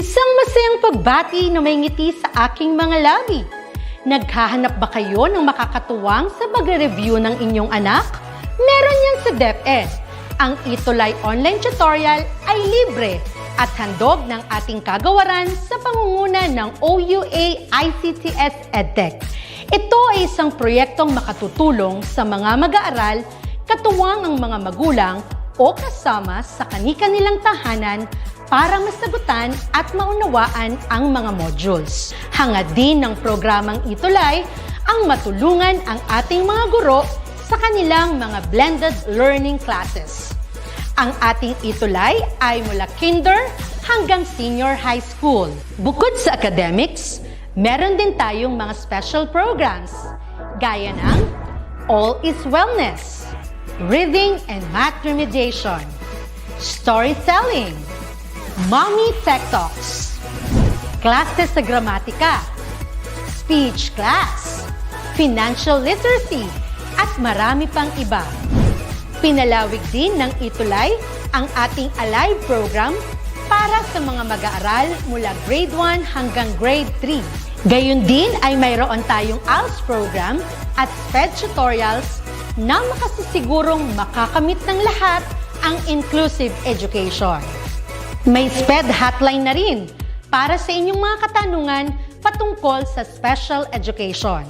Isang masayang pagbati na may ngiti sa aking mga labi. Naghahanap ba kayo ng makakatuwang sa pag-review ng inyong anak? Meron yan sa DepEd. Ang ETUlay online tutorial ay libre at handog ng ating kagawaran sa pangunguna ng OUA ICTS EdTech. Ito ay isang proyektong makatutulong sa mga mag-aaral, katuwang ang mga magulang o kasama sa kani-kanilang tahanan para masagutan at maunawaan ang mga modules. Hangad din ng programang ETUlay ang matulungan ang ating mga guro sa kanilang mga blended learning classes. Ang ating ETUlay ay mula kinder hanggang senior high school. Bukod sa academics, meron din tayong mga special programs gaya ng All is Wellness, Reading and Math Remediation, Storytelling, Mommy Tech Talks, Classes sa Gramatika, Speech Class, Financial Literacy, at marami pang iba. Pinalawig din ng ETUlay ang ating Alive program para sa mga mag-aaral mula grade 1 hanggang grade 3. Gayun din ay mayroon tayong ALS program at SPED tutorials na makasisigurong makakamit ng lahat ang inclusive education. May SPED hotline na rin para sa inyong mga katanungan patungkol sa special education.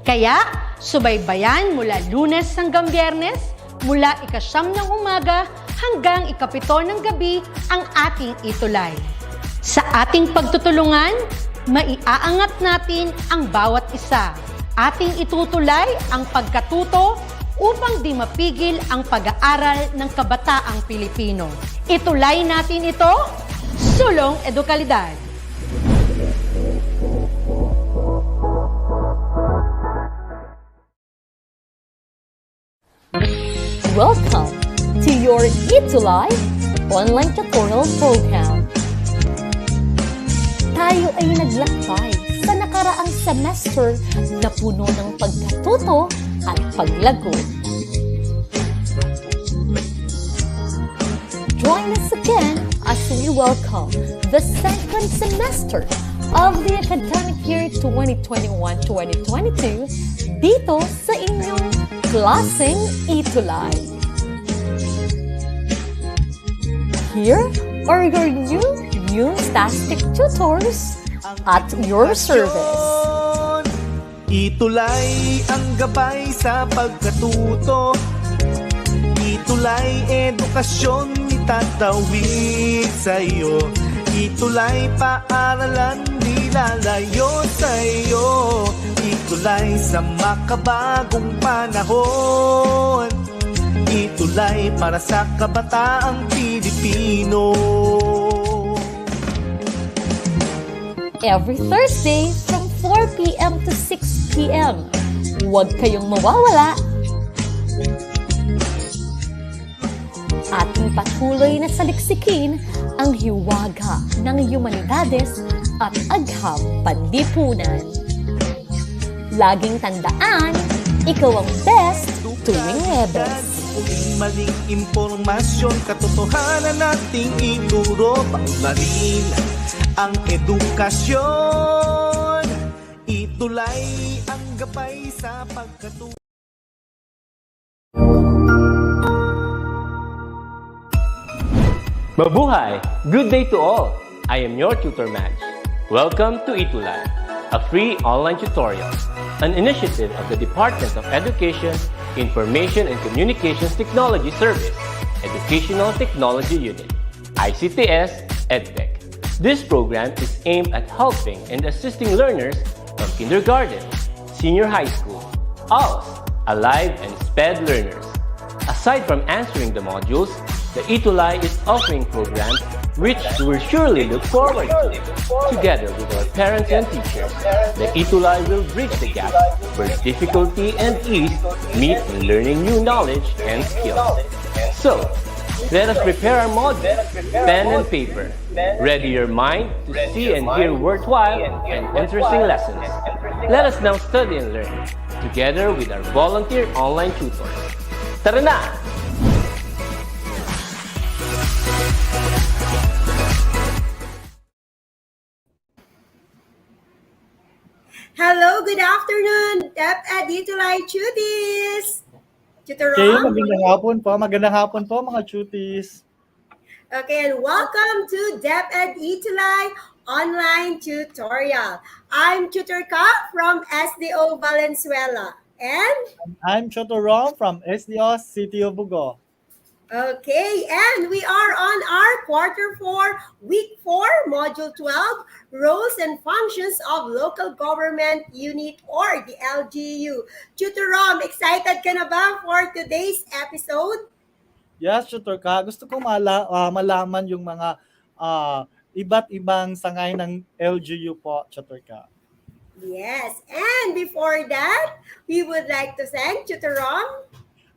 Kaya, subaybayan mula Lunes hanggang Biyernes, mula 9 ng umaga hanggang 7 ng gabi ang ating ETUlay. Sa ating pagtutulungan, maiaangat natin ang bawat isa. Ating itutulay ang pagkatuto upang di mapigil ang pag-aaral ng kabataang Pilipino. Itulay natin ito, sulong edukalidad. Welcome to your ETUlay online tutorial program. Tayo ay naglakbay sa nakaraang semester na puno ng pagkatuto at paglago. Join us again as we welcome the second semester of the academic year 2021-2022 dito sa inyong klaseng ETUlay. Here are your new fantastic tutors at your service. ETUlay ang gabay sa pagkatuto. ETUlay edukasyon itatawid sa iyo. ETUlay paaralan nilalayo sa iyo. ETUlay sa makabagong panahon. ETUlay para sa kabataang Pilipino. Every Thursday from 4 p.m. to 6 p.m. Huwag kayong mawawala. Ating patuloy na saliksikin ang hiwaga ng humanidades at agham panlipunan. Laging tandaan, ikaw ang best tuwing Webes. Maling impormasyon, katotohanan nating ituro, paunlarin ang edukasyon. ETUlay ang gabay sa pagkatuto. Mabuhay! Good day to all! I am your tutor Madge. Welcome to ETUlay, a free online tutorial, an initiative of the Department of Education, Information and Communications Technology Service, Educational Technology Unit, ICTS EdTech. This program is aimed at helping and assisting learners from kindergarten, senior high school, ALS, Alive, and SPED learners. Aside from answering the modules, the ETUlay is offering programs which you will surely look forward to. Together with our parents and teachers, the ETUlay will bridge the gap where difficulty and ease meet in learning new knowledge and skills. So, let us prepare our module, pen and paper. Ready your mind to see and hear worthwhile and interesting lessons. Let us now study and learn, together with our volunteer online tutors. Tara na! good afternoon, DepEd ETUlay Cuties! Tutor Okay, Rom? magandang hapon po. Magandang hapon po mga cuties. Okay, and welcome to DepEd ETUlay Online Tutorial. I'm Tutor Ka from SDO Valenzuela. And, I'm Chotorom from SDO City of Bugo. okay, and we are on our Quarter 4, Week 4, Module 12, Roles and Functions of Local Government Unit or the LGU. Tutor Rom, excited ka na ba for today's episode? Yes, Tutor Ka. Gusto ko malaman yung mga iba't ibang sangay ng LGU po, Tutor Ka. Yes, and before that, we would like to thank Tutor Rom.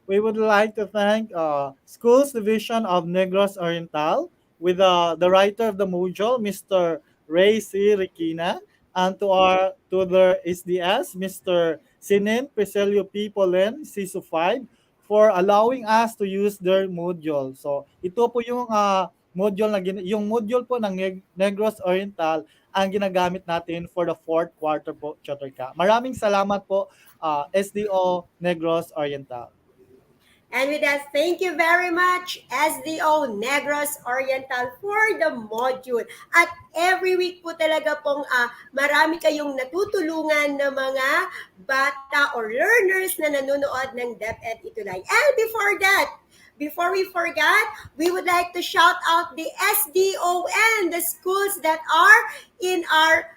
We would like to thank Schools Division of Negros Oriental with the writer of the module, Mr. Ray C. Requina, and to their SDS, Mr. Sinin Peselio P. Polen, CISO 5, for allowing us to use their module. So, ito po yung module yung module po ng Negros Oriental ang ginagamit natin for the fourth quarter po, Chotorka. Maraming salamat po, SDO Negros Oriental. And with that, thank you very much, SDO Negros Oriental, for the module. At every week po talaga pong marami kayong natutulungan na mga bata or learners na nanonood ng DepEd ETUlay. And before we forget, we would like to shout out the SDO and the schools that are in our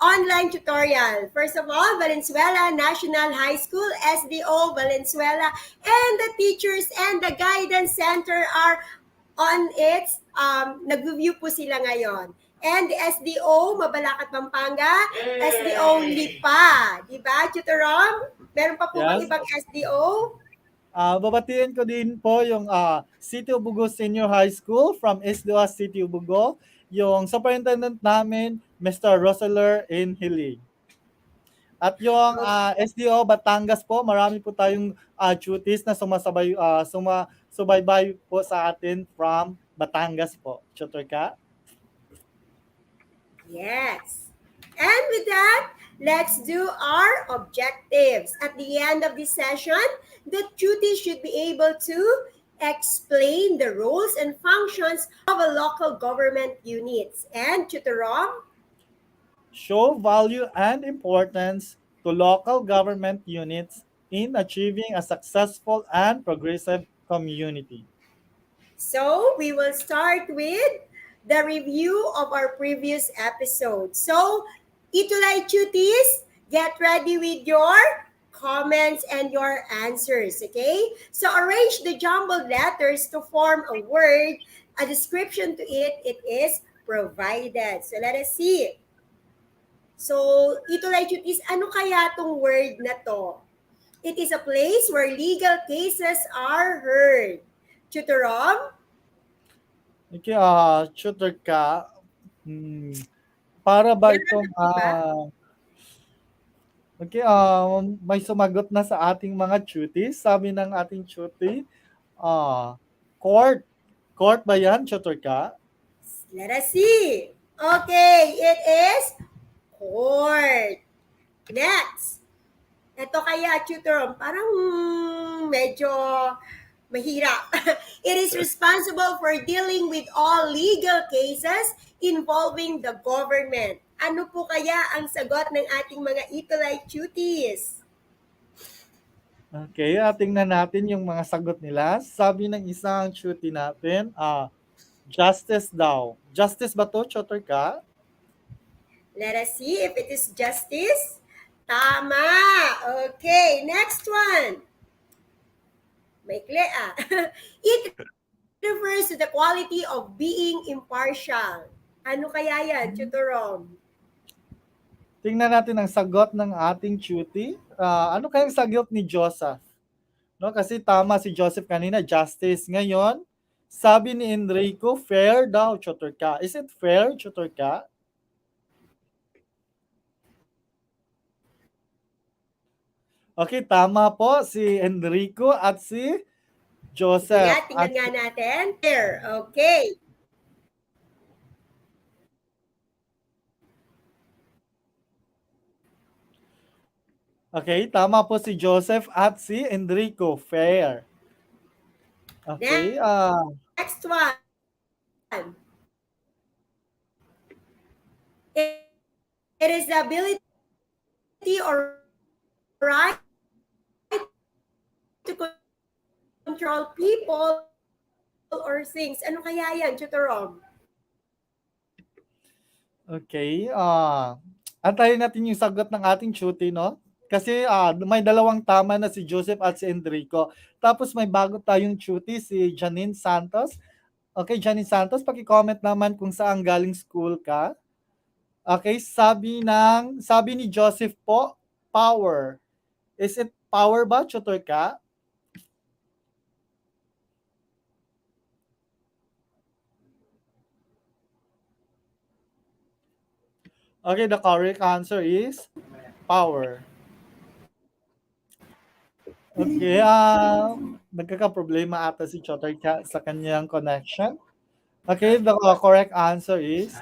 online tutorial. First of all, Valenzuela National High School, SDO Valenzuela, and the teachers and the guidance center are on its, nag-review po sila ngayon. And the SDO Mabalacat, Pampanga, SDO Lipa. Diba, Tutor Rom? Meron pa po bang ibang SDO? Babatiin ko din po yung City of Bugo Senior High School from SDO City of Bugo, yung superintendent namin, Mr. Roseler in Hilig. At yung SDO Batangas po, marami po tayong cuties na sumaybay po sa atin from Batangas po. Tutor Ka? Yes. And with that, let's do our objectives. At the end of this session, the cuties should be able to explain the roles and functions of a local government units. And Tutor Rom? Show value and importance to local government units in achieving a successful and progressive community. So, we will start with the review of our previous episode. So, ETUlay cuties, get ready with your comments and your answers, okay? So arrange the jumbled letters to form a word, a description to it is provided. So let us see. So, ETUlay cuties, ano kaya tong word na to? It is a place where legal cases are heard. Tutor Rom? Okay, Tutor Ka, para ba itong okay, may sumagot na sa ating mga cuties. Sabi ng ating cutie, court. Court ba yan, Tutor Ka? Let us see. Okay, it is court. Next. Ito kaya, Tutor, parang medyo mahirap. It is responsible for dealing with all legal cases involving the government. Ano po kaya ang sagot ng ating mga ETUlay cuties? Okay, tingnan natin yung mga sagot nila. Sabi ng isang cutie natin, justice daw. Justice ba to, Tutor Ka? Let us see if it is justice. Tama! Okay, next one. Maikli It refers to the quality of being impartial. Ano kaya yan, Tutor Rom? Tingnan natin ang sagot ng ating cutie. Ano kayang sagot ni Joseph? No, kasi tama si Joseph kanina, justice. Ngayon, sabi ni Enrico, fair daw, Tutor Ka. Is it fair, Tutor Ka? Okay, tama po si Enrico at si Joseph. Yeah, tingnan nga natin. Fair. Okay. Okay, tama po si Joseph at si Enrico. Fair. Okay, Next one. It is the ability or right to control people or things. Ano kaya yan, Chutorom? okay. Antayin natin yung sagot ng ating tuti, no? Kasi may dalawang tama na si Joseph at si Enrico. Tapos may bago tayong tuti, si Janine Santos. Okay, Janine Santos, paki-comment naman kung saan galing school ka. Okay, sabi ni Joseph po, power. Is it power ba, tutor ka? Okay, the correct answer is power. Okay, nagkakaproblema ata si Chotter sa kanyang connection. Okay, the correct answer is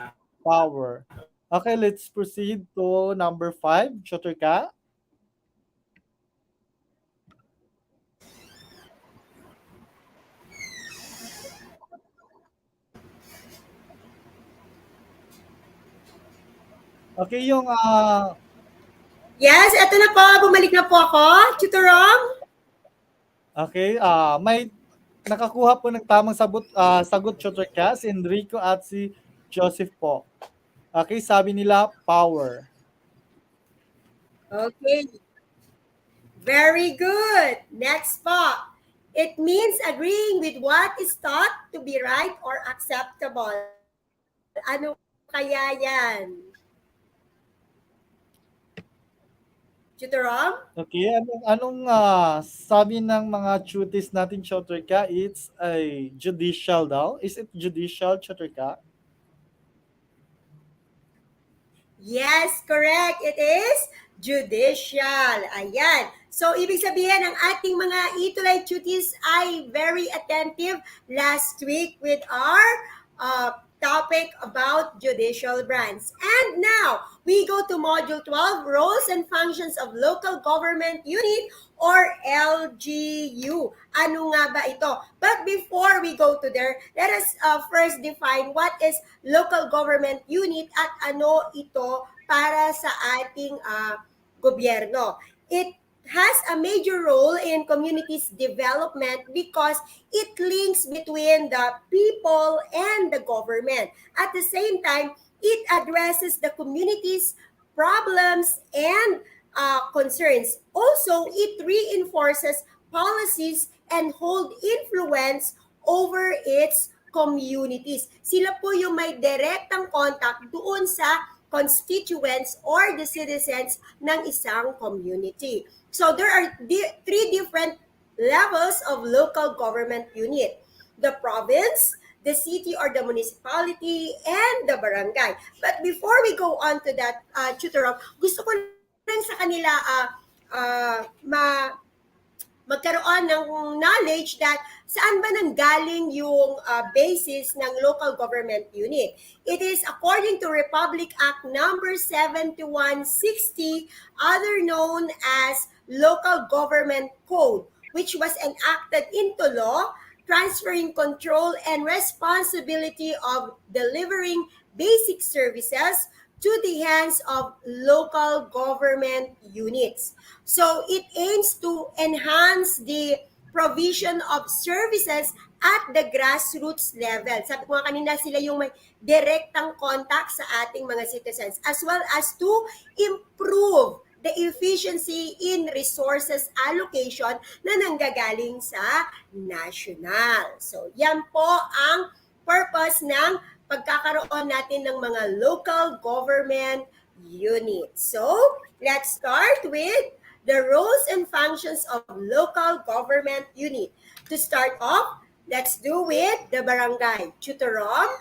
power. Okay, let's proceed to number 5, Chotter ka. Okay, yung Yes, eto na po. Bumalik na po ako. Chutorom? okay, may nakakuha po ng tamang sagot Chotter ka, si Enrico at si Joseph po. Okay, sabi nila power. Okay. Very good. Next po. It means agreeing with what is thought to be right or acceptable. Ano kaya yan? Chutorom? Okay, anong sabi ng mga tutis natin, Chotter? It's a judicial daw. Is it judicial, Chotter? Yes, correct. It is judicial. Ayan. So, ibig sabihin, ang ating mga ETUlay tuties ay very attentive last week with our topic about judicial branch. And now, we go to Module 12, Roles and Functions of Local Government Unit or LGU. Ano nga ba ito? But before we go to there, let us first define what is local government unit at ano ito para sa ating gobyerno. It has a major role in communities development because it links between the people and the government. At the same time, it addresses the community's problems and concerns. Also, it reinforces policies and hold influence over its communities. Sila po yung may direktang contact doon sa constituents or the citizens ng isang community. So there are three different levels of local government unit. The province, the city or the municipality, and the barangay. But before we go on to that, Tutor, gusto ko lang sa kanila magkaroon ng knowledge that saan ba nanggaling yung basis ng local government unit. It is according to Republic Act number 7160, other known as Local Government Code, which was enacted into law, transferring control and responsibility of delivering basic services to the hands of local government units. So it aims to enhance the provision of services at the grassroots level. Sabi ko nga kanina, sila yung may direktang contact sa ating mga citizens, as well as to improve the efficiency in resources allocation na nanggagaling sa national. So yan po ang purpose ng pagkakaroon natin ng mga local government units. So, let's start with the roles and functions of local government unit. To start off, let's do with the barangay. Tutorom?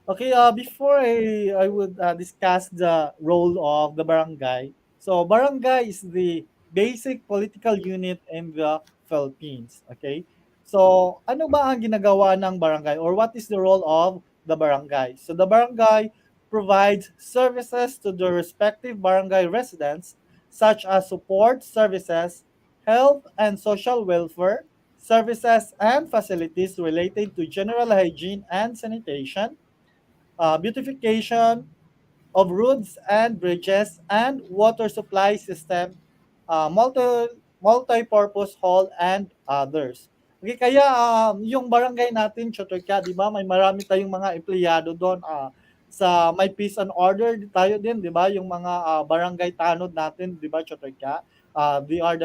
Okay, before I would discuss the role of the barangay. So, barangay is the basic political unit in the Philippines. Okay? So, ano ba ang ginagawa ng barangay or what is the role of the barangay? So, the barangay provides services to the respective barangay residents such as support services, health and social welfare, services and facilities related to general hygiene and sanitation, beautification of roads and bridges and water supply system, multi-purpose hall and others. Okay, kaya yung barangay natin, Chotorka, di ba, may marami tayong mga empleyado doon. Sa may peace and order tayo din, di ba, yung mga barangay tanod natin, di ba, Chotorka? They are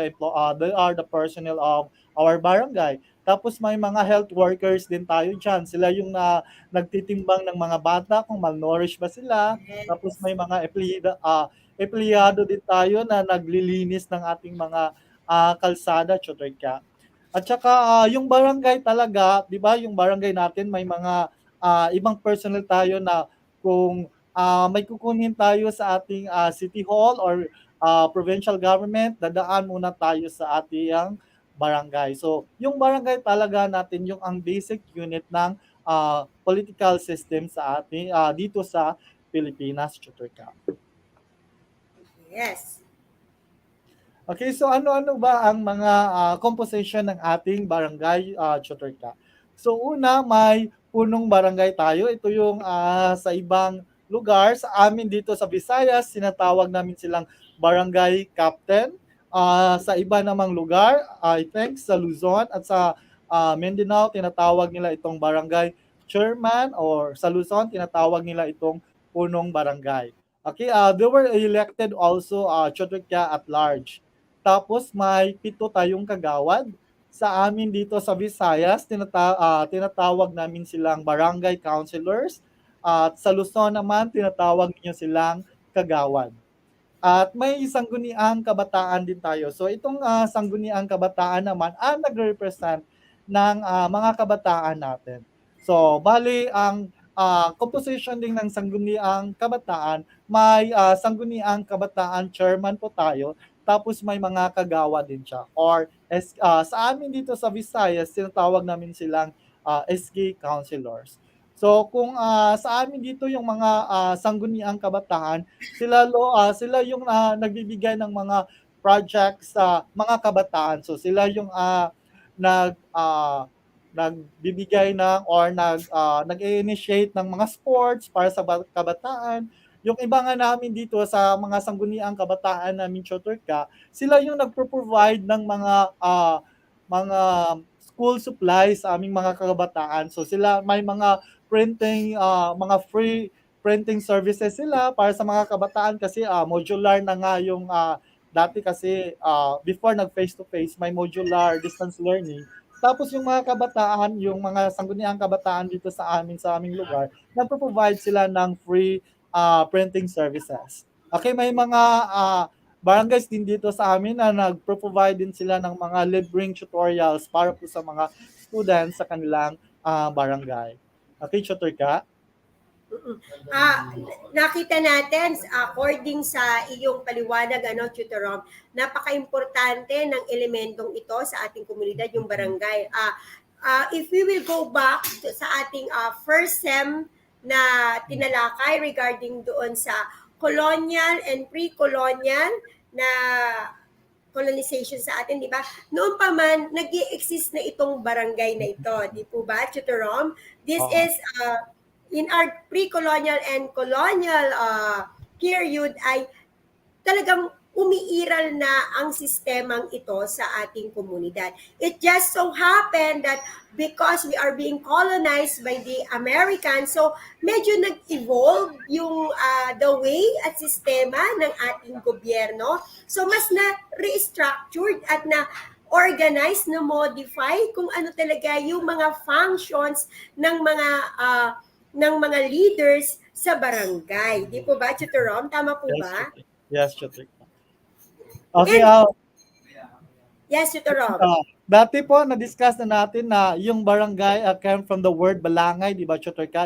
the personnel of our barangay. Tapos may mga health workers din tayo dyan. Sila yung nagtitimbang ng mga bata kung malnourished ba sila. Tapos may mga empleyado din tayo na naglilinis ng ating mga kalsada, Chotorka. At saka yung barangay talaga, 'di ba, yung barangay natin may mga ibang personnel tayo na kung may kukunin tayo sa ating city hall or provincial government, dadaan muna tayo sa ating barangay. So, yung barangay talaga natin yung ang basic unit ng political system sa ating dito sa Pilipinas, Chuturka. Yes. Okay, so ano-ano ba ang mga composition ng ating barangay, Chuturka? So una, may punong barangay tayo. Ito yung sa ibang lugar. Sa amin dito sa Visayas, sinatawag namin silang barangay captain. Sa iba namang lugar, I think sa Luzon at sa Mindanao, tinatawag nila itong barangay chairman, or sa Luzon, tinatawag nila itong punong barangay. Okay, they were elected also Chuturka at large. Tapos may 7 tayong kagawad. Sa amin dito sa Visayas, tinatawag namin silang barangay councilors. At sa Luzon naman, tinatawag niyo silang kagawad. At may sangguniang kabataan din tayo. So itong sangguniang kabataan naman ang nagre-represent ng mga kabataan natin. So bali ang composition din ng sangguniang kabataan, may sangguniang kabataan chairman po tayo, tapos may mga kagawa din siya. Or sa amin dito sa Visayas, tinatawag namin silang SK councilors. So kung sa amin dito yung mga sangguniang kabataan, sila yung nagbibigay ng mga projects sa mga kabataan. So sila yung nag nagbibigay ng or nag-initiate ng mga sports para sa kabataan. Yung iba nga namin dito sa mga sangguniang kabataan namin, Choturka, sila yung nagpo-provide ng mga school supplies sa aming mga kabataan. So sila may mga printing, mga free printing services sila para sa mga kabataan kasi modular na nga yung dati kasi before nag face to face may modular distance learning. Tapos yung mga kabataan, yung mga sangguniang kabataan dito sa aming lugar, nagpo-provide sila ng free printing services. Okay, may mga barangays din dito sa amin na nagpo-provide din sila ng mga libreng tutorials para po sa mga students sa kanilang barangay. Okay, tutor ka? Nakita natin, according sa iyong paliwanag, Tutor Rom, napaka-importante ng elementong ito sa ating komunidad, yung barangay. If we will go back sa ating first SEM na tinalakay regarding doon sa colonial and pre-colonial na colonization sa atin, di ba? Noon pa man, nag-i-exist na itong barangay na ito, di po ba, Tutor Rom? This is in our pre-colonial and colonial period ay talagang umiiral na ang sistemang ito sa ating komunidad. It just so happened that because we are being colonized by the Americans, so medyo nag-evolve yung the way at sistema ng ating gobyerno. So mas na-restructured at na-organize, na-modify kung ano talaga yung mga functions ng mga leaders sa barangay. Di po ba, Tutor Rom? Tama po ba? Yes, Tutor. Okay, yes, Tutor Rom. Dati po na-discuss na natin na yung barangay came from the word balangay, di ba, Tutor ka?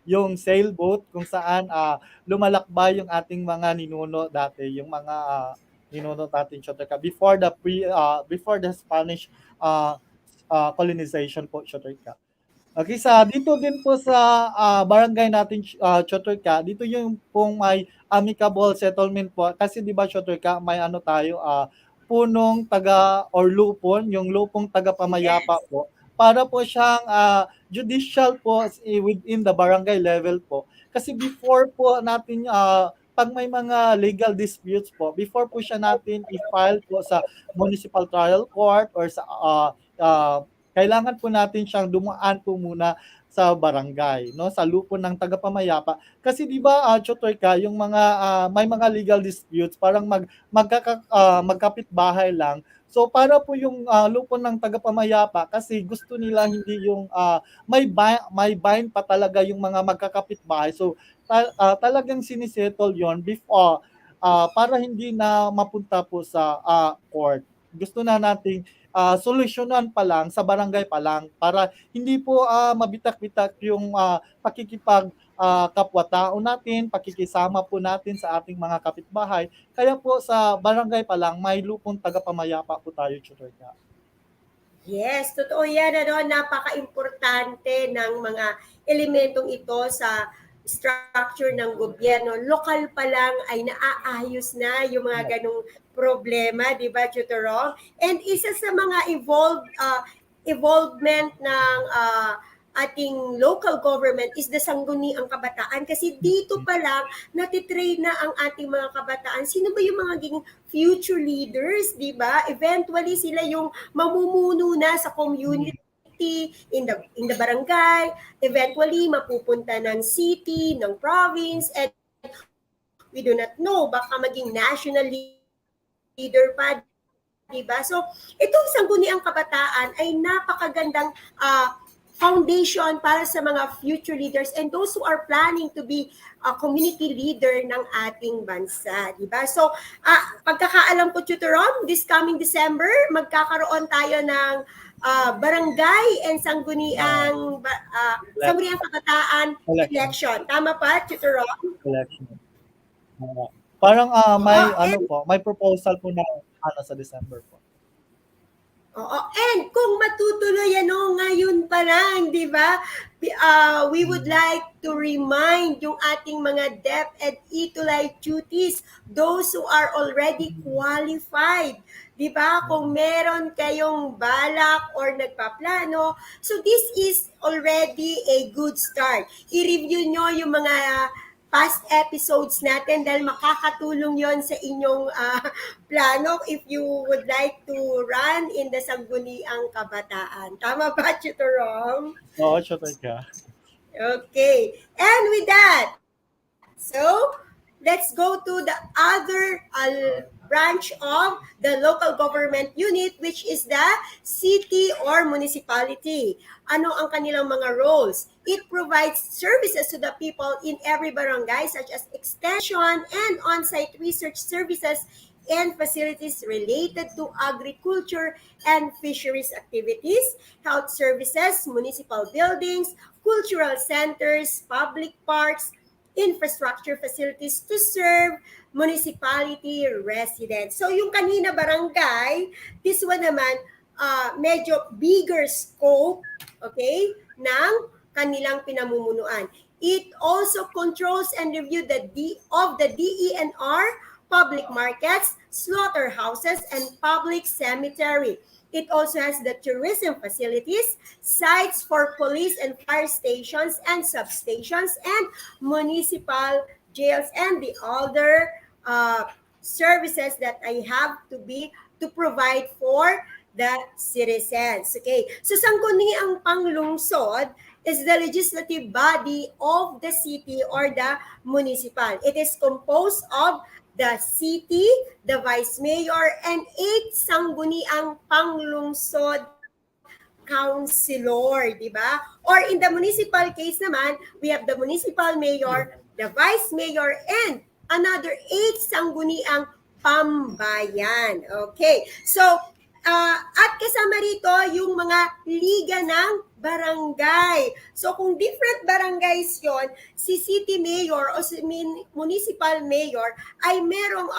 Yung sailboat kung saan lumalakbay yung ating mga ninuno dati, yung mga ninuno natin, Tutor ka, before the Spanish colonization po, Tutor ka. Okay, sa dito din po sa barangay natin, Chotorka, dito yung pong may amicable settlement po. Kasi di ba, Chotorka, may ano tayo, punong taga or lupon, yung lupong taga pamayapa Yes. po. Para po siyang judicial po within the barangay level po. Kasi before po natin, pag may mga legal disputes po, before po siya natin i-file po sa municipal trial court or sa kailangan po natin siyang dumaan po muna sa barangay, no, sa lupon ng tagapamayapa. Kasi 'di ba, Chotoy ka, yung mga may mga legal disputes parang magkapitbahay lang. So para po yung lupon ng tagapamayapa kasi gusto nila hindi yung may bind pa talaga yung mga magkakapitbahay. So talagang sinisettle yon before para hindi na mapunta po sa court. Gusto na nating solusyonan pa lang sa barangay pa lang para hindi po mabitak-bitak yung pakikipag kapwa-tao natin, pakikisama po natin sa ating mga kapitbahay. Kaya po sa barangay pa lang may lupong tagapamayapa po tayo, Chutorka. Yes, totoo yan. Ano, napaka-importante ng mga elementong ito sa structure ng gobyerno. Lokal pa lang ay naaayos na yung mga ganong problema, di ba, Tutorong? And isa sa mga evolvement ng ating local government is the sangguniang kabataan kasi dito pa lang natitrain na ang ating mga kabataan. Sino ba yung mga magiging future leaders, di ba? Eventually sila yung mamumuno na sa community, in the barangay, eventually mapupunta ng city, ng province, and we do not know, baka maging national leader pa, diba? So, itong sangguniang kabataan ay napakagandang foundation para sa mga future leaders and those who are planning to be a community leader ng ating bansa, diba? So, pagkakaalam ko, Tutorom, this coming December, magkakaroon tayo ng barangay and sangguniang kabataan election. Tama pa, Tutorom? Election. Parang may and may proposal po na sa December po. Oo. And kung matutuloy ngayon pa lang, di ba? We would like to remind yung ating mga DepEd ETUlay duties, those who are already qualified. Di ba? Kung meron kayong balak or nagpaplano, so this is already a good start. I-review nyo yung mga past episodes natin dahil makakatulong yon sa inyong plano if you would like to run in the sangguniang kabataan. Tama ba, Chutorong? Oo, Chotoy. Okay. And with that, so let's go to the other branch of the local government unit, which is the city or municipality. Ano ang kanilang mga roles? It provides services to the people in every barangay such as extension and on-site research services and facilities related to agriculture and fisheries activities, health services, municipal buildings, cultural centers, public parks, infrastructure facilities to serve municipality residents. So yung kanina barangay, this one naman, medyo bigger scope, okay, ng kanilang pinamumunuan. It also controls and reviews the DENR, public markets, slaughterhouses, and public cemetery. It also has the tourism facilities, sites for police and fire stations and substations, and municipal jails, and the other services that I have to provide for the citizens. Okay, so sangguniang panglungsod is the legislative body of the city or the municipal. It is composed of the city, the vice mayor, and 8 sangguniang panglungsod councilor, di ba? Or in the municipal case naman, we have the municipal mayor, the vice mayor, and another 8 sangguniang pambayan. Okay, so at kasama rito yung mga liga ng barangay. So kung different barangays yon, si city mayor o si municipal mayor ay merong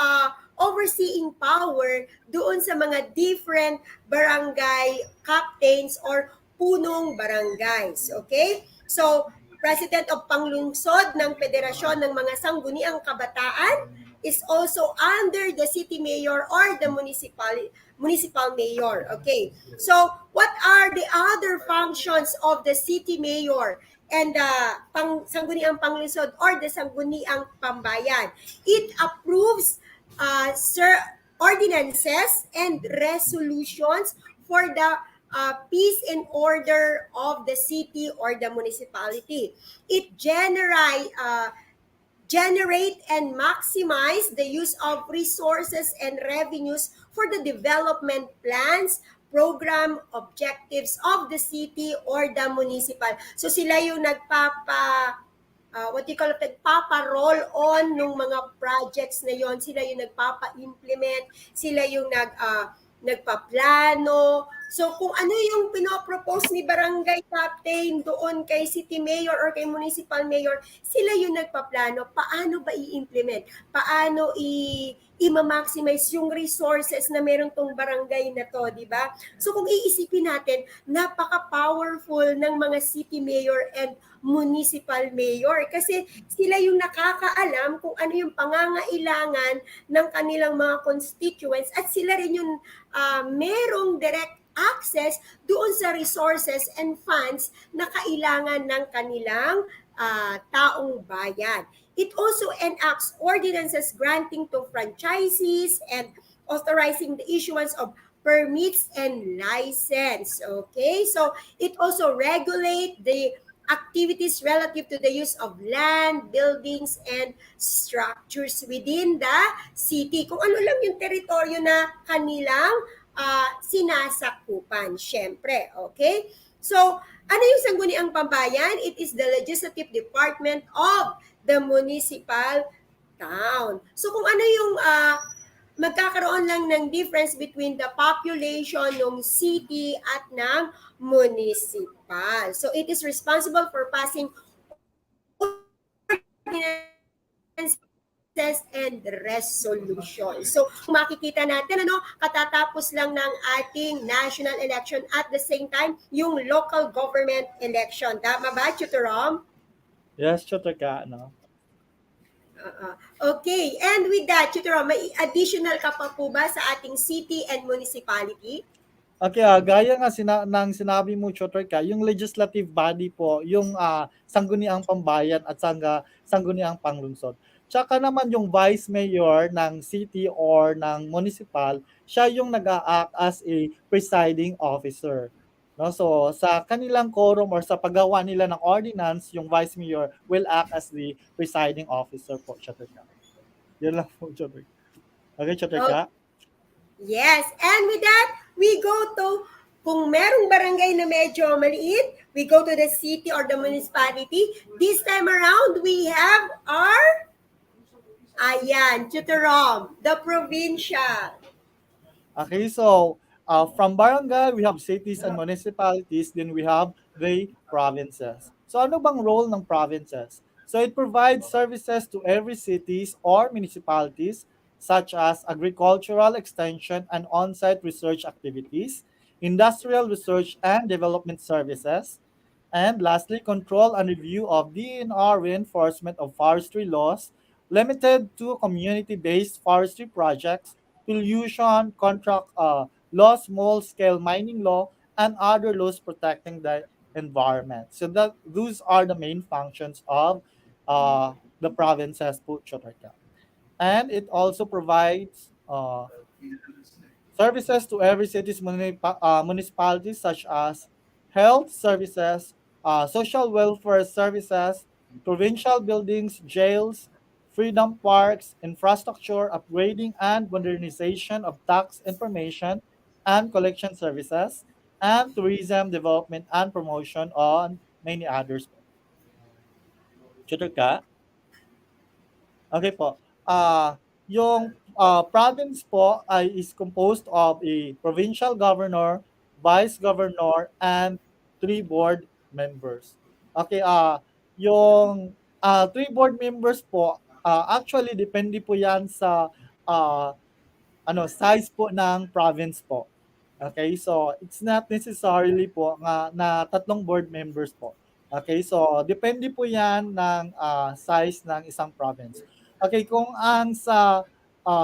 overseeing power doon sa mga different barangay captains or punong barangays. Okay? So, President of Panglungsod ng Federasyon ng mga Sangguniang Kabataan is also under the city mayor or the municipal mayor. Okay. So, what are the other functions of the city mayor and the Sangguniang Panglungsod or the Sangguniang Pambayan? It approves ordinances and resolutions for the peace and order of the city or the municipality. It generate and maximize the use of resources and revenues for the development plans, program objectives of the city or the municipal. So sila yung what you call it, nagpapa-roll on nung mga projects na yon, sila yung nagpapa-implement, sila yung nagpaplano. So kung ano yung pinopropose ni barangay captain doon kay city mayor or kay municipal mayor, sila yung nagpaplano. Paano ba i-implement? Paano i-maximize yung resources na meron tong barangay na to, di ba? So kung iisipin natin, napaka-powerful ng mga city mayor and municipal mayor kasi sila yung nakakaalam kung ano yung pangangailangan ng kanilang mga constituents at sila rin yung merong direct access doon sa resources and funds na kailangan ng kanilang taong bayan. It also enacts ordinances granting to franchisees and authorizing the issuance of permits and license. Okay, so it also regulate the activities relative to the use of land, buildings, and structures within the city. Kung ano lang yung teritoryo na kanilang sinasakupan, syempre. Okay? So, ano yung Sangguniang Pambayan? It is the legislative department of the municipal town. So, kung ano yung magkakaroon lang ng difference between the population ng city at ng municipal. So it is responsible for passing ordinances and resolutions. So makikita natin katatapos lang ng ating national election at the same time yung local government election. Tama ba, Chuturom? Yes, Tutor Ka, no? Okay, and with that, Chuturom, may additional ka pa po ba sa ating city and municipality? Okay, gaya nga ng sinabi mo, Tutor Ka, yung legislative body po, yung Sangguniang Pambayan at Sangguniang Panglungsod. Tsaka naman yung vice mayor ng city or ng municipal, siya yung nag-a-act as a presiding officer. No, so sa kanilang quorum or sa paggawa nila ng ordinance, yung vice mayor will act as the presiding officer po, Tutor Ka. Yun lang po, Tutor Ka. Okay, Tutor Ka? Yes, and with that, we go to, kung merong barangay na medyo maliit, we go to the city or the municipality. This time around, we have our, Tutorom, the provincial. Okay, so from barangay, we have cities and municipalities, then we have the provinces. So ano bang role ng provinces? So it provides services to every cities or municipalities such as agricultural extension and on-site research activities, industrial research and development services, and lastly, control and review of DNR reinforcement of forestry laws limited to community-based forestry projects, pollution, contract law, small-scale mining law, and other laws protecting the environment. So that those are the main functions of the provinces po, Chotarka. And it also provides services to every city's municipalities such as health services, social welfare services, provincial buildings, jails, freedom parks, infrastructure upgrading and modernization of tax information and collection services, and tourism development and promotion on many others. Tutor ka? Okay po. Yung province po ay is composed of a provincial governor, vice governor, and 3 board members. Okay, yung 3 board members po, actually depende po yan sa size po ng province po. Okay, so it's not necessarily po nga na tatlong board members po. Okay, so depende po 'yan ng size ng isang province. Okay, kung ang sa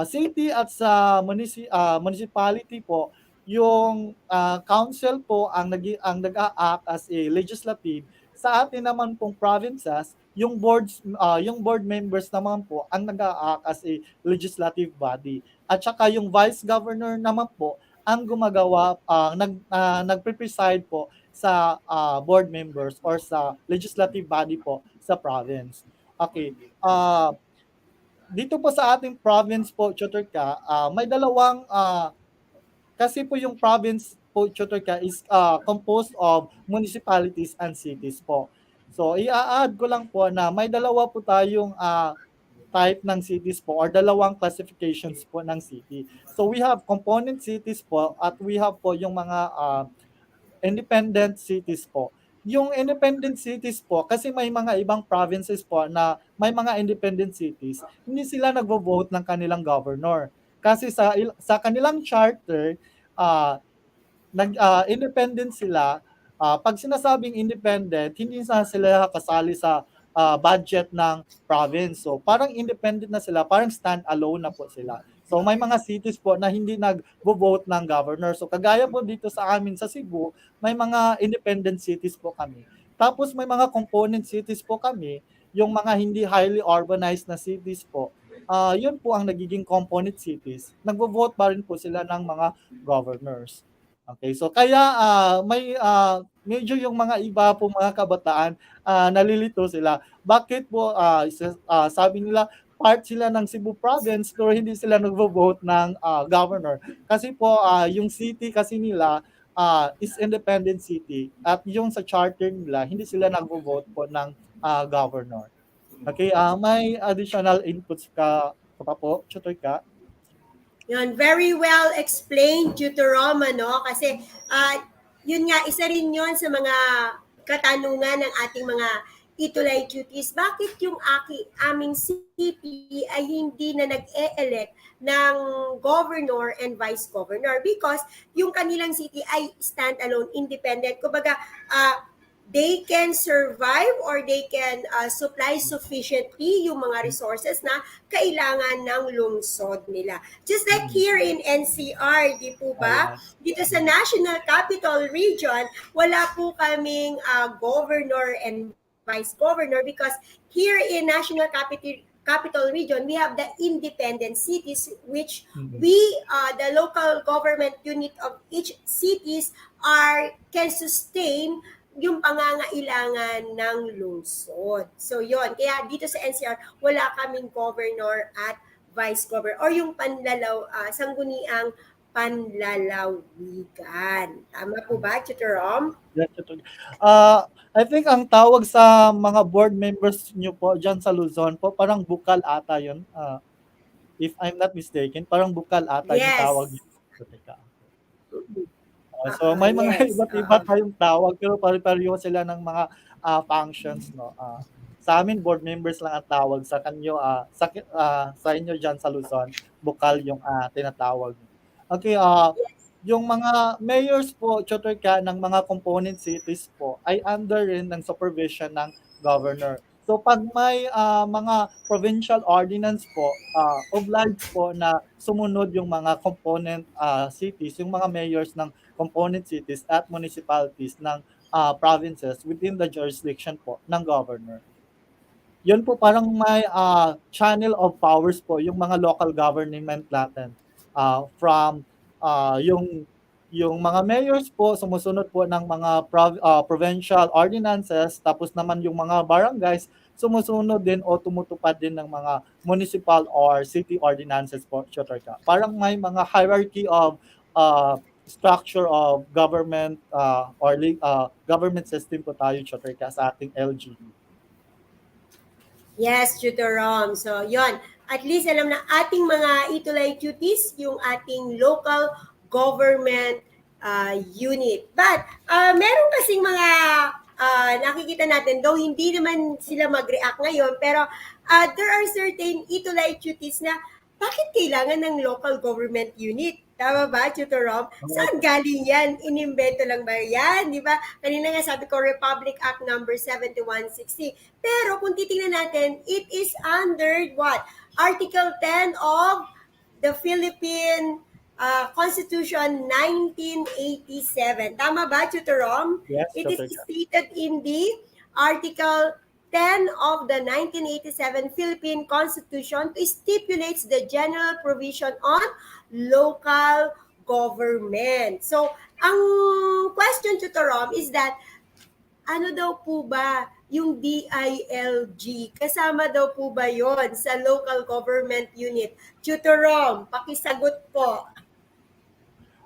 city at sa municipality po, yung council po ang nag-a-act as a legislative. Sa atin naman pong provinces, yung board members naman po ang nag-a-act as a legislative body. At saka yung vice governor naman po ang gumagawa, nagpe-preside po sa board members or sa legislative body po sa province. Okay. Dito po sa ating province po, Chotorka, may dalawang, kasi po yung province po, Chotorka, is composed of municipalities and cities po. So, i-add ko lang po na may dalawa po tayong type ng cities po or dalawang classifications po ng city. So we have component cities po at we have po yung mga independent cities po. Yung independent cities po, kasi may mga ibang provinces po na may mga independent cities, hindi sila nagvo-vote ng kanilang governor. Kasi sa kanilang charter, independent sila. Pag sinasabing independent, hindi na sila kasali sa budget ng province. So parang independent na sila, parang stand-alone na po sila. So may mga cities po na hindi nag-vote ng governor. So kagaya po dito sa amin sa Cebu, may mga independent cities po kami. Tapos may mga component cities po kami, yung mga hindi highly urbanized na cities po. Yun po ang nagiging component cities. Nagvo-vote pa rin po sila ng mga governors. Okay, so kaya medyo yung mga iba po mga kabataan nalilito sila. Bakit po sabi nila part sila ng Cebu province pero hindi sila nagvo-vote ng governor. Kasi po yung city kasi nila is independent city at yung sa charter nila hindi sila nagvo-vote po ng governor. Okay, may additional inputs ka pa po, Chutoy ka? Yun, very well explained, Tutor Roma, no? Kasi, yun nga, isa rin yun sa mga katanungan ng ating mga ETUlay duties. Bakit yung aming city ay hindi na nag-e-elect ng governor and vice governor? Because yung kanilang city ay stand-alone, independent. Kumbaga, they can survive or they can supply sufficiently yung mga resources na kailangan ng lungsod nila. Just like here in NCR, di po ba? Dito sa National Capital Region, wala po kaming governor and vice governor because here in National Capital Region, we have the independent cities which we, the local government unit of each cities can sustain yung pangangailangan ng lungsod. So yon, kaya dito sa NCR wala kaming governor at vice governor or yung sangguniang panlalawigan. Tama po ba, Tutor Rom? I think ang tawag sa mga board members nyo po dyan sa Luzon po, parang bukal ata yun. If I'm not mistaken, parang bukal ata yung tawag nyo. So may mga iba't iba tayong tawag pero pare-pareho sila ng mga functions, no. Sa amin board members lang ang tawag, sa kanyo sa inyo diyan sa Luzon, bukal yung tinatawag. Okay, yung mga mayors po, Chotorka, ng mga component cities po ay under rin ng supervision ng governor. So pag may mga provincial ordinance po, obliged po na sumunod yung mga component cities, yung mga mayors ng component cities at municipalities ng provinces within the jurisdiction po ng governor. Yun po parang may channel of powers po yung mga local government natin from yung mga mayors po sumusunod po ng mga provincial ordinances, tapos naman yung mga barangays sumusunod din o tumutupad din ng mga municipal or city ordinances po, Chotorka. Parang may mga hierarchy of structure of government or government system po tayo, Chotorka, sa ating LGU. Yes, Tutor Rom. So, yon. At least alam na ating mga ETUlay duties, yung ating local government unit. But meron kasing mga nakikita natin, though hindi naman sila mag-react ngayon, pero there are certain ETUlay duties na bakit kailangan ng local government unit? Tama ba, Tutor Rob? Saan Opo. galing yan? Inimbento lang ba yan? Di ba? Kanina nga sabi ko, Republic Act number 7160. Pero kung titingnan natin, it is under what? Article 10 of the Philippine Constitution 1987. Tama ba, Tutor Rom? Yes, It is Tutor Ka. stated in the Article 10 of the 1987 Philippine Constitution to stipulates the general provision on local government. So, ang question, Tutor Rom, is that ano daw po ba yung DILG? Kasama daw po ba yon sa local government unit? Tutor Rom, pakisagot po.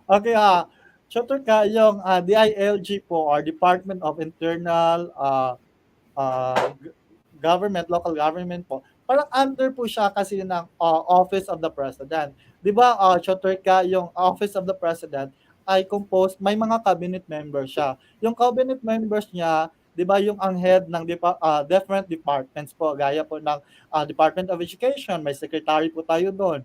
Okay, Tutor Ka, yung DILG po or Department of Internal Government, local government po, parang under po siya kasi ng Office of the President. Di ba, Tutor Ka, yung Office of the President ay composed, may mga cabinet members siya. Yung cabinet members niya, di ba, yung ang head ng different departments po, gaya po ng Department of Education, may secretary po tayo doon.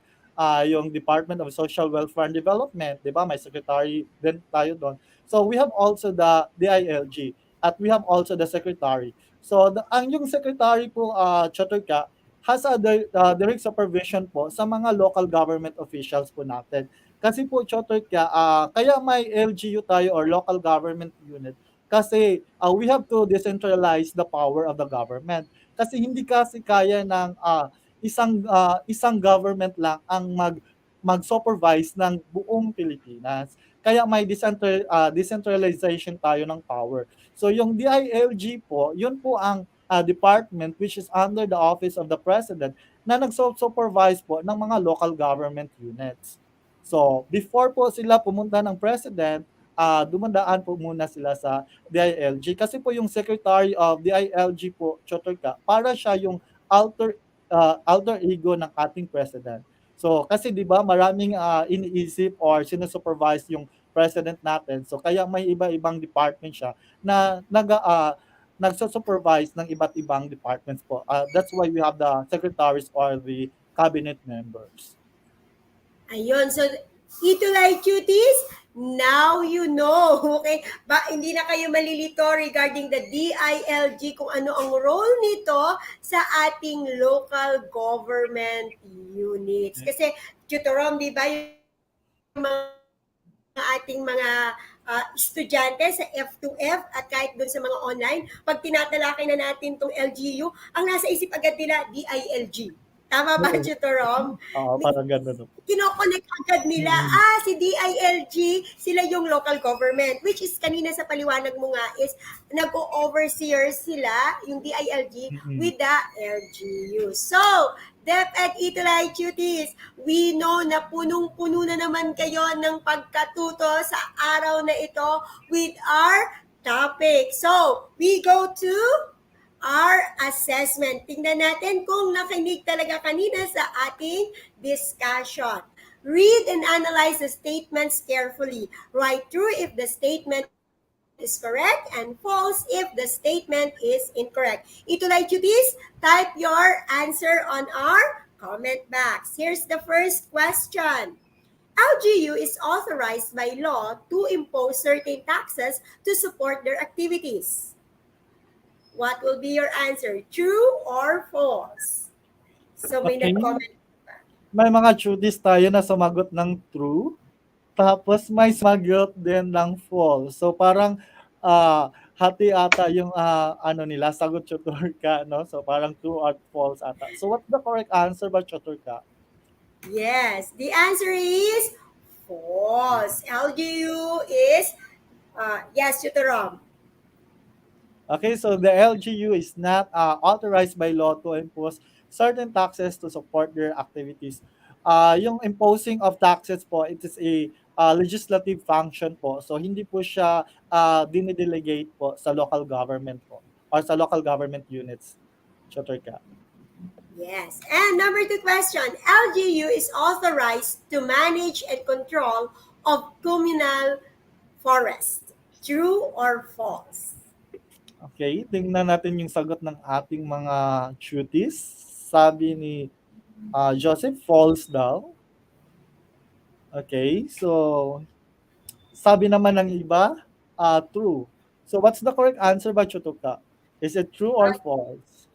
Yung Department of Social Welfare and Development, di ba, may secretary din tayo doon. So we have also the DILG at we have also the secretary. So ang yung secretary po, Tutor Ka, has a direct supervision po sa mga local government officials po natin. Kasi po, Tutor Ka, kaya may LGU tayo or local government unit kasi we have to decentralize the power of the government. Kasi hindi kasi kaya ng isang government lang ang mag-supervise ng buong Pilipinas. Kaya may decentralization tayo ng power. So yung DILG po, yun po ang department which is under the Office of the President na nag-supervise po ng mga local government units. So before po sila pumunta ng President, dumadaan po muna sila sa DILG. Kasi po yung Secretary of DILG po, Tutor Ka, para siya yung alter ego ng ating President. So kasi 'di ba maraming iniisip or sinusupervise yung president natin. So kaya may iba-ibang department siya na nagsusupervise ng iba't ibang departments po. That's why we have the secretaries or the cabinet members. Ayun, so ETUlay cuties, now you know, okay? Hindi na kayo malilito regarding the DILG kung ano ang role nito sa ating local government units. Kasi, Tutorom, di ba yung mga ating mga estudyante sa F2F at kahit doon sa mga online, pag tinatalakay na natin tong LGU, ang nasa isip agad nila, DILG. Tama ba, Tutorom? Parang gano'n. Kinoconnect agad nila, si DILG, sila yung local government, which is kanina sa paliwanag mo nga is nag-overseer sila, yung DILG, with the LGU. So, DepEd ETUlay cuties, we know na punong-puno na naman kayo ng pagkatuto sa araw na ito with our topic. So, we go to our assessment. Tingnan natin kung nakinig talaga kanina sa ating discussion. Read and analyze the statements carefully. Write true if the statement is correct and false if the statement is incorrect. ETUlay cuties, type your answer on our comment box. Here's the first question. LGU is authorized by law to impose certain taxes to support their activities. What will be your answer? True or false? So may Okay. nag-comment. May mga cuties tayo na sumagot ng true, tapos may sumagot din ng false. So parang hati ata yung ano nila, sagot, Tutor Ka, no? So parang true or false ata. So what's the correct answer ba, Tutor Ka? Yes, the answer is false. LGU is, yes, Tutorom. Okay, so the LGU is not authorized by law to impose certain taxes to support their activities. Yung imposing of taxes po, it is a legislative function po. So hindi po siya dinidelegate po sa local government po or sa local government units. Tutor Ka. Yes. And number 2 question. LGU is authorized to manage and control of communal forest. True or false? Okay, tingnan natin yung sagot ng ating mga cuties. Sabi ni Joseph, false daw. Okay, so sabi naman ng iba, true. So what's the correct answer by Chutuka? Is it true or false?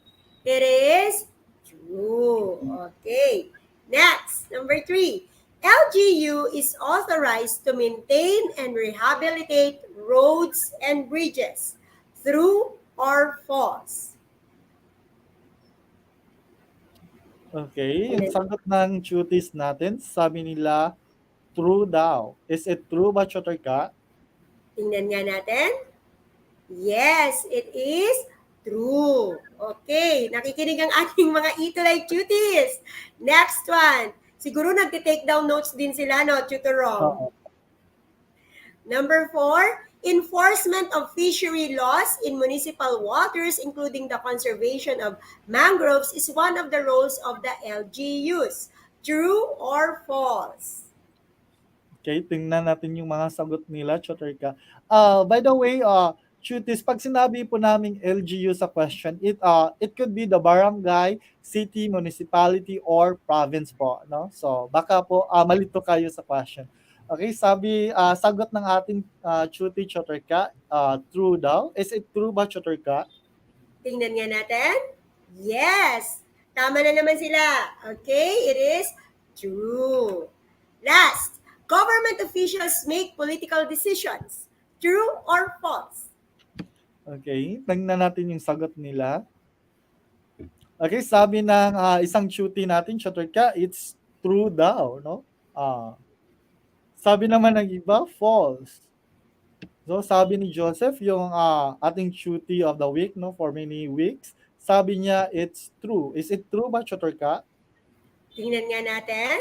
It is true. Okay. Next, number 3. LGU is authorized to maintain and rehabilitate roads and bridges. True or false? Okay, yung sagot ng cuties natin, sabi nila, true daw. Is it true ba, Chutuka? Tingnan nga natin. Yes, it is true. Okay, nakikinig ang ating mga ETUlay cuties. Next one. Siguro nagte-take down notes din sila, no, Tutor Rom? Oo. Number 4, enforcement of fishery laws in municipal waters, including the conservation of mangroves, is one of the roles of the LGUs. True or false? Okay, tingnan natin yung mga sagot nila, Chutuka. By the way, cuties, pag sinabi po naming LGU sa question, it could be the barangay, city, municipality, or province po, no? So, baka po malito kayo sa question. Okay, sagot ng ating cutie, Chutuka, true daw. Is it true ba, Chutuka? Tingnan nga natin. Yes! Tama na naman sila. Okay, it is true. Last, government officials make political decisions. True or false? Okay, tingnan natin yung sagot nila. Okay, sabi ng isang cutie natin, Chutuka, it's true daw, no? Sabi naman ng iba, false. So, sabi ni Joseph, yung ating cutie of the week, no, for many weeks, sabi niya, it's true. Is it true ba, Chutuka? Tingnan nga natin.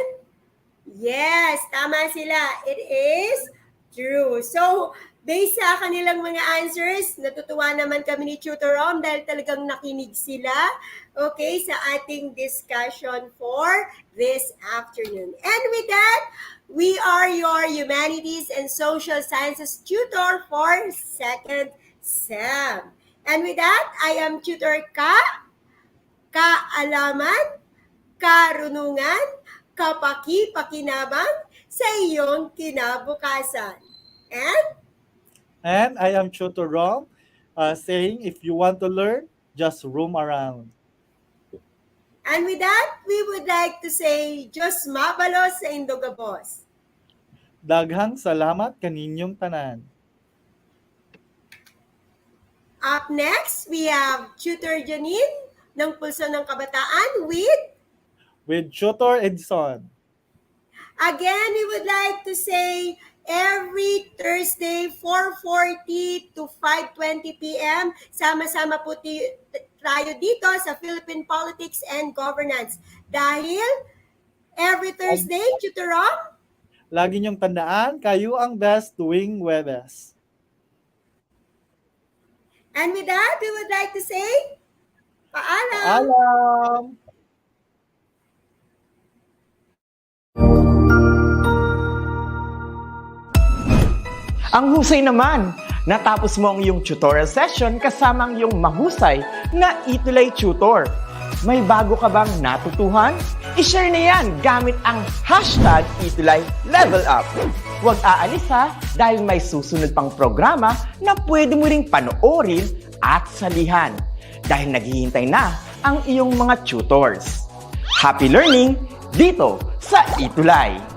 Yes, tama sila. It is true. So, based sa kanilang mga answers, natutuwa naman kami ni Tutor Rom dahil talagang nakinig sila, okay, sa ating discussion for this afternoon. And with that, we are your Humanities and Social Sciences tutor for second SEM. And with that, I am Tutor Kaalaman, Karunungan, Kapaki-pakinabang sa iyong kinabukasan. And I am Tutor Rom, saying, if you want to learn, just roam around. And with that, we would like to say, Diyos mabalos sa Indogabos. Daghang salamat kaninyong tanan. Up next, we have Tutor Janine ng Pulso ng Kabataan with Tutor Edson. Again, we would like to say every Thursday, 4:40 to 5:20 p.m., sama-sama po tayo dito sa Philippine Politics and Governance. Dahil every Thursday, Tutor Rom, lagi niyong tandaan, kayo ang best tuwing Webes. and with that, we would like to say, paalam! Alam! Ang husay naman! Natapos mo ang iyong tutorial session kasama ang iyong mahusay na ETUlay tutor. May bago ka bang natutuhan? I-share na yan gamit ang hashtag #ETUlayLevelUp. Huwag aalis ha dahil may susunod pang programa na pwede mo ring panoorin at salihan dahil naghihintay na ang iyong mga tutors. Happy learning dito sa ETUlay!